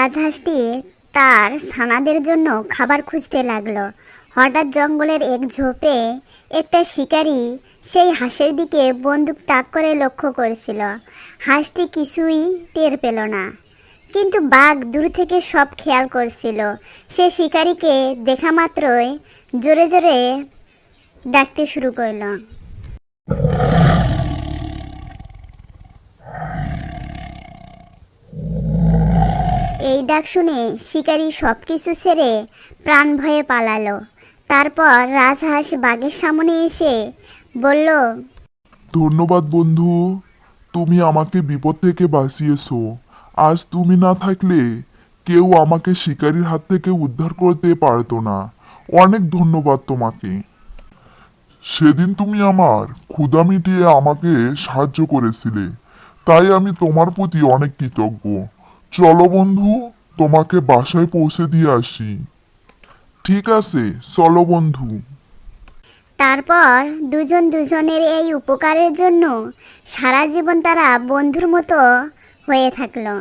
রাজহাঁসটি তার ছানাদের জন্য খাবার খুঁজতে লাগলো। হঠাৎ জঙ্গলের এক ঝোপে একটা শিকারী সেই হাঁসের দিকে বন্দুক তাক করে লক্ষ্য করেছিল। হাঁসটি কিছুই টের পেল না, কিন্তু বাঘ দূর থেকে সব খেয়াল করছিল। সে শিকারীকে দেখা মাত্রই জোরে জোরে ডাকতে শুরু করলো। এই ডাক শুনে শিকারী সব কিছু ছেড়ে প্রাণ ভয়ে পালালো। তারপর রাজহাঁস বাঘের সামনে এসে বলল, ধন্যবাদ বন্ধু, তুমি আমাকে বিপদ থেকে বাঁচিয়েছো। আজ তুমি না থাকলে কেউ আমাকে শিকারীর হাত থেকে উদ্ধার করতে পারতো না। অনেক ধন্যবাদ তোমাকে। সেদিন তুমি আমার ক্ষুধা মিটিয়ে আমাকে সাহায্য করেছিলে, তাই আমি তোমার প্রতি অনেক কৃতজ্ঞ। চলো বন্ধু, তোমাকে বাসায় পৌঁছে দিয়ে আসি। ঠিক আছে, চলো বন্ধু। তারপর দুজন দুজনের এই উপকারের জন্য সারা জীবন তারা বন্ধুর মতো হয়ে থাকলো।